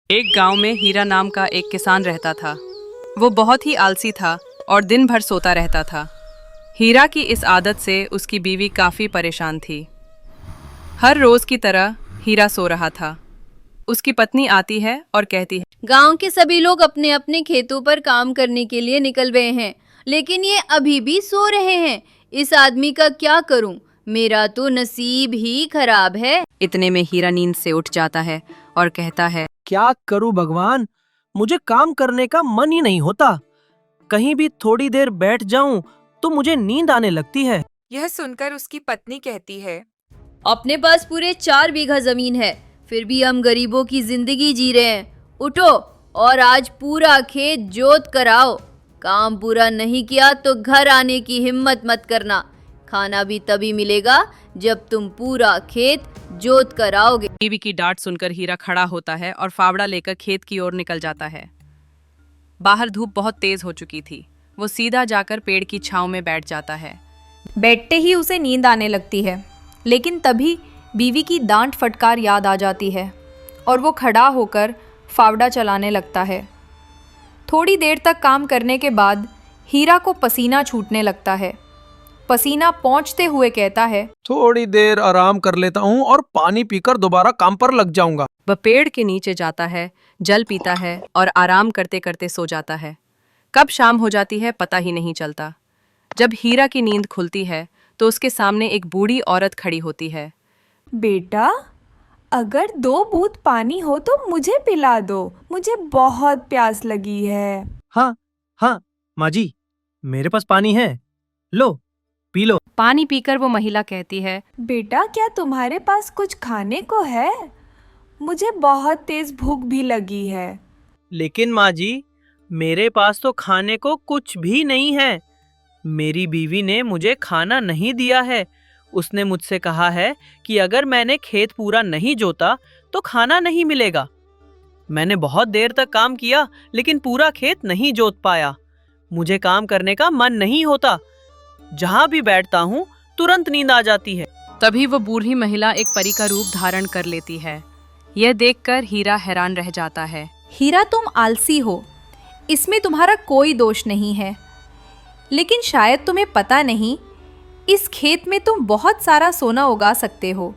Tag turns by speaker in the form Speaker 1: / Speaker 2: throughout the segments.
Speaker 1: एक गांव में हीरा नाम का एक किसान रहता था। वो बहुत ही आलसी था और दिन भर सोता रहता था। हीरा की इस आदत से उसकी बीवी काफ़ी परेशान थी। हर रोज़ की तरह हीरा सो रहा था। उसकी पत्नी आती है और कहती है,
Speaker 2: गांव के सभी लोग अपने अपने खेतों पर काम करने के लिए निकल गए हैं, लेकिन ये अभी भी सो रहे हैं। इस आदमी का क्या करूं? मेरा तो नसीब ही खराब है।
Speaker 1: इतने में हीरा नींद से उठ जाता है और कहता है,
Speaker 3: क्या करूं भगवान, मुझे काम करने का मन ही नहीं होता। कहीं भी थोड़ी देर बैठ जाऊं तो मुझे नींद आने लगती है।
Speaker 4: यह सुनकर उसकी पत्नी कहती है,
Speaker 2: अपने पास पूरे 4 बीघा जमीन है, फिर भी हम गरीबों की जिंदगी जी रहे हैं। उठो और आज पूरा खेत जोत कर आओ। काम पूरा नहीं किया तो घर आने की हिम्मत मत करना। खाना भी तभी मिलेगा जब तुम पूरा खेत जोत कर आओगे।
Speaker 1: बीवी की डांट सुनकर हीरा खड़ा होता है और फावड़ा लेकर खेत की ओर निकल जाता है। बाहर धूप बहुत तेज हो चुकी थी। वो सीधा जाकर पेड़ की छांव में बैठ जाता है।
Speaker 5: बैठते ही उसे नींद आने लगती है, लेकिन तभी बीवी की डांट फटकार याद आ जाती है और वो खड़ा होकर फावड़ा चलाने लगता है। थोड़ी देर तक काम करने के बाद हीरा को पसीना छूटने लगता है। पसीना पहुंचते हुए कहता है,
Speaker 3: थोड़ी देर आराम कर लेता हूं और पानी पीकर दोबारा काम पर लग जाऊंगा।
Speaker 1: वह पेड़ के नीचे जाता है, जल पीता है और आराम करते करते सो जाता है। कब शाम हो जाती है पता ही नहीं चलता। जब हीरा की नींद खुलती है तो उसके सामने एक बूढ़ी औरत खड़ी होती है।
Speaker 6: बेटा, अगर 2 बूंद पानी हो तो मुझे पिला दो, मुझे बहुत प्यास लगी है।
Speaker 3: हाँ हाँ माँ जी, मेरे पास पानी है, लो पी लो।
Speaker 1: पानी पीकर वो महिला कहती है,
Speaker 6: बेटा, क्या तुम्हारे पास कुछ खाने को है? मुझे बहुत तेज भूख भी लगी है।
Speaker 3: लेकिन माँ जी, मेरे पास तो खाने को कुछ भी नहीं है। मेरी बीवी ने मुझे खाना नहीं दिया है। उसने मुझसे कहा है कि अगर मैंने खेत पूरा नहीं जोता तो खाना नहीं मिलेगा। मैंने बहुत देर तक काम किया लेकिन पूरा खेत नहीं जोत पाया। मुझे काम करने का मन नहीं होता। जहाँ भी बैठता हूँ तुरंत नींद आ जाती है।
Speaker 1: तभी वो बूढ़ी महिला एक परी का रूप धारण कर लेती है। यह देखकर हीरा हैरान रह जाता है।
Speaker 5: हीरा, तुम आलसी हो, इसमें तुम्हारा कोई दोष नहीं है। लेकिन शायद तुम्हें पता नहीं, इस खेत में तुम बहुत सारा सोना उगा सकते हो,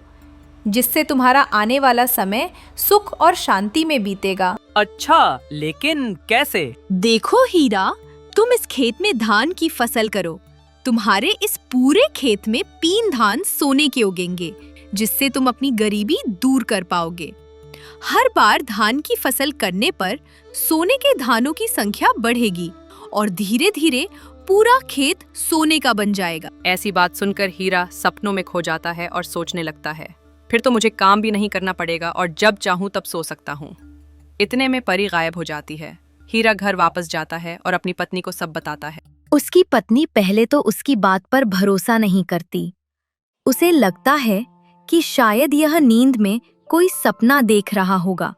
Speaker 5: जिससे तुम्हारा आने वाला समय सुख और शांति में बीतेगा।
Speaker 3: अच्छा, लेकिन कैसे?
Speaker 7: देखो हीरा, तुम इस खेत में धान की फसल करो। तुम्हारे इस पूरे खेत में 3 धान सोने के उगेंगे, जिससे तुम अपनी गरीबी दूर कर पाओगे। हर बार धान की फसल करने पर सोने के धानों की संख्या बढ़ेगी और धीरे धीरे पूरा खेत सोने का बन जाएगा।
Speaker 1: ऐसी बात सुनकर हीरा सपनों में खो जाता है और सोचने लगता है, फिर तो मुझे काम भी नहीं करना पड़ेगा और जब चाहूं तब सो सकता हूं। इतने में परी गायब हो जाती है। हीरा घर वापस जाता है और अपनी पत्नी को सब बताता है।
Speaker 7: उसकी पत्नी पहले तो उसकी बात पर भरोसा नहीं करती। उसे लगता है कि शायद यह नींद में कोई सपना देख रहा होगा,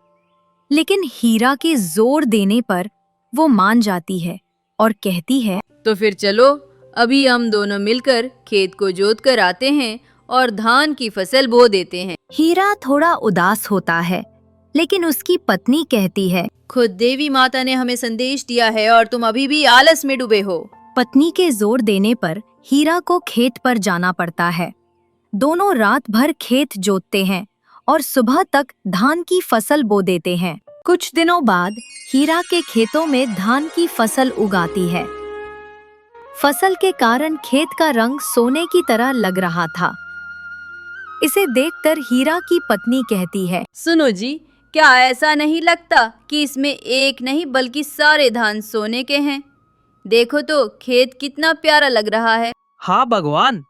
Speaker 7: लेकिन हीरा के जोर देने पर वो मान जाती है और कहती है,
Speaker 2: तो फिर चलो, अभी हम दोनों मिलकर खेत को जोत कर आते हैं और धान की फसल बो देते हैं।
Speaker 7: हीरा थोड़ा उदास होता है, लेकिन उसकी पत्नी कहती है,
Speaker 2: खुद देवी माता ने हमें संदेश दिया है और तुम अभी भी आलस में डूबे हो।
Speaker 7: पत्नी के जोर देने पर हीरा को खेत पर जाना पड़ता है। दोनों रात भर खेत जोतते हैं और सुबह तक धान की फसल बो देते हैं। कुछ दिनों बाद हीरा के खेतों में धान की फसल उगाती है। फसल के कारण खेत का रंग सोने की तरह लग रहा था। इसे देखकर हीरा की पत्नी कहती है,
Speaker 2: सुनो जी, क्या ऐसा नहीं लगता कि इसमें एक नहीं बल्कि सारे धान सोने के हैं? देखो तो खेत कितना प्यारा लग रहा है।
Speaker 3: हाँ भगवान,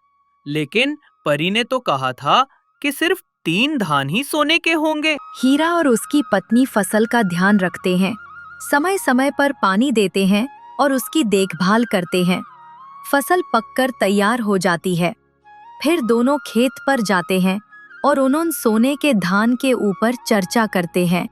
Speaker 3: लेकिन परी ने तो कहा था कि सिर्फ 3 धान ही सोने के होंगे।
Speaker 7: हीरा और उसकी पत्नी फसल का ध्यान रखते हैं, समय समय पर पानी देते हैं और उसकी देखभाल करते हैं। फसल पककर तैयार हो जाती है। फिर दोनों खेत पर जाते हैं और उन सोने के धान के ऊपर चर्चा करते हैं।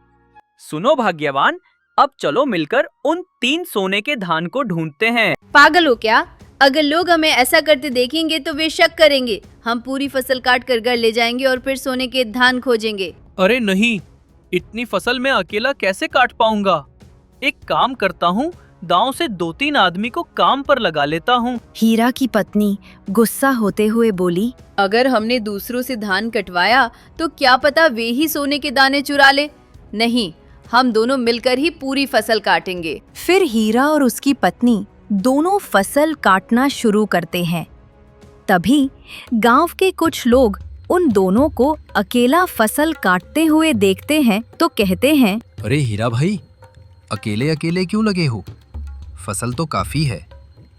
Speaker 3: सुनो भाग्यवान, अब चलो मिलकर उन 3 सोने के धान को ढूंढते हैं।
Speaker 2: पागल हो क्या? अगर लोग हमें ऐसा करते देखेंगे तो वे शक करेंगे। हम पूरी फसल काट कर घर ले जाएंगे और फिर सोने के धान खोजेंगे।
Speaker 3: अरे नहीं, इतनी फसल मैं अकेला कैसे काट पाऊंगा? एक काम करता हूँ, गांव से 2-3 आदमी को काम पर लगा लेता हूँ।
Speaker 7: हीरा की पत्नी गुस्सा होते हुए बोली,
Speaker 2: अगर हमने दूसरों से धान कटवाया तो क्या पता वे ही सोने के दाने चुरा ले। नहीं, हम दोनों मिलकर ही पूरी फसल काटेंगे।
Speaker 7: फिर हीरा और उसकी पत्नी दोनों फसल काटना शुरू करते हैं। तभी गांव के कुछ लोग उन दोनों को अकेला फसल काटते हुए देखते हैं तो कहते हैं,
Speaker 8: अरे हीरा भाई, अकेले अकेले क्यों लगे हो? फसल तो काफी है,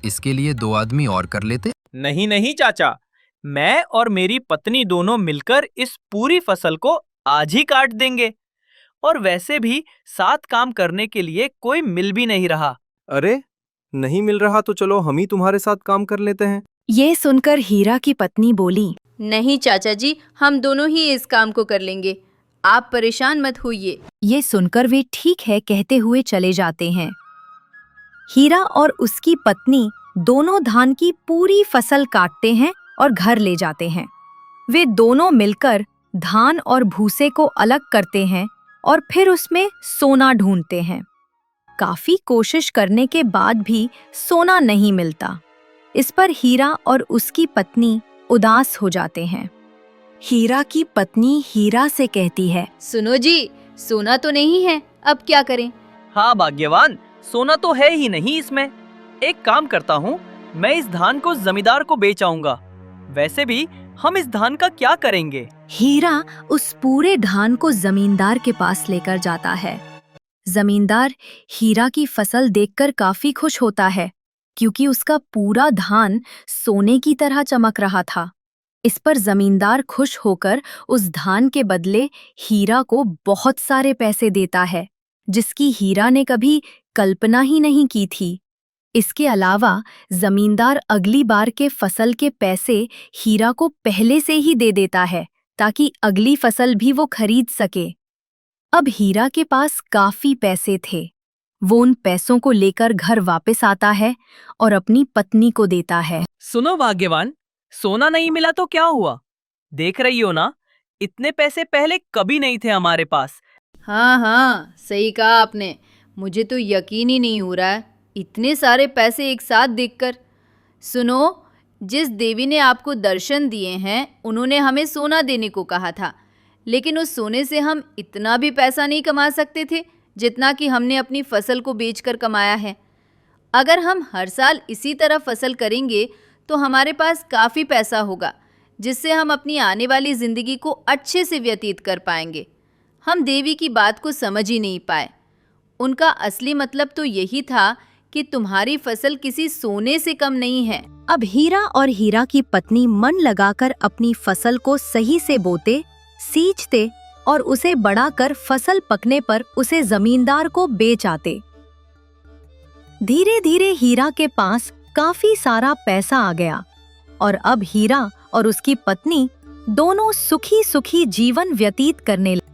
Speaker 8: इसके लिए 2 आदमी और कर लेते।
Speaker 3: नहीं नहीं चाचा, मैं और मेरी पत्नी दोनों मिलकर इस पूरी फसल को आज ही काट देंगे। और वैसे भी साथ काम करने के लिए कोई मिल भी नहीं रहा।
Speaker 9: अरे नहीं मिल रहा तो चलो हम ही तुम्हारे साथ काम कर लेते हैं।
Speaker 7: ये सुनकर हीरा की पत्नी बोली,
Speaker 2: नहीं चाचा जी, हम दोनों ही इस काम को कर लेंगे, आप परेशान मत होइए।
Speaker 7: ये सुनकर वे ठीक है कहते हुए चले जाते हैं। हीरा और उसकी पत्नी दोनों धान की पूरी फसल काटते हैं और घर ले जाते हैं। वे दोनों मिलकर धान और भूसे को अलग करते हैं और फिर उसमें सोना ढूंढते हैं। काफी कोशिश करने के बाद भी सोना नहीं मिलता। इस पर हीरा और उसकी पत्नी उदास हो जाते हैं। हीरा की पत्नी हीरा से कहती है,
Speaker 2: सुनो जी, सोना तो नहीं है, अब क्या करें?
Speaker 3: हाँ भाग्यवान, सोना तो है ही नहीं इसमें। एक काम करता हूँ, मैं इस धान को जमींदार को बेच आऊंगा। वैसे भी हम इस धान का क्या करेंगे?
Speaker 7: हीरा उस पूरे धान को जमींदार के पास लेकर जाता है। जमींदार हीरा की फसल देखकर काफी खुश होता है क्योंकि उसका पूरा धान सोने की तरह चमक रहा था। इस पर जमींदार खुश होकर उस धान के बदले हीरा को बहुत सारे पैसे देता है, जिसकी हीरा ने कभी कल्पना ही नहीं की थी। इसके अलावा जमींदार अगली बार के फसल के पैसे हीरा को पहले से ही दे देता है ताकि अगली फसल भी वो खरीद सके। अब हीरा के पास काफी पैसे थे। वो उन पैसों को लेकर घर वापस आता है और अपनी पत्नी को देता है।
Speaker 3: सुनो भाग्यवान, सोना नहीं मिला तो क्या हुआ? देख रही हो ना, इतने पैसे पहले कभी नहीं थे हमारे पास।
Speaker 2: हाँ हाँ, सही कहा आपने। मुझे तो यकीन ही नहीं हो रहा है, इतने सारे पैसे एक साथ देखकर। सुनो, जिस देवी ने आपको दर्शन दिए हैं, उन्होंने हमें सोना देने को कहा था, लेकिन उस सोने से हम इतना भी पैसा नहीं कमा सकते थे जितना कि हमने अपनी फसल को बेचकर कमाया है। अगर हम हर साल इसी तरह फसल करेंगे तो हमारे पास काफ़ी पैसा होगा, जिससे हम अपनी आने वाली ज़िंदगी को अच्छे से व्यतीत कर पाएंगे। हम देवी की बात को समझ ही नहीं पाए। उनका असली मतलब तो यही था कि तुम्हारी फसल किसी सोने से कम नहीं है।
Speaker 7: अब हीरा और हीरा की पत्नी मन लगाकर अपनी फसल को सही से बोते, सींचते और उसे बड़ा कर फसल पकने पर उसे जमींदार को बेच आते। धीरे धीरे हीरा के पास काफी सारा पैसा आ गया और अब हीरा और उसकी पत्नी दोनों सुखी सुखी जीवन व्यतीत करने लगे।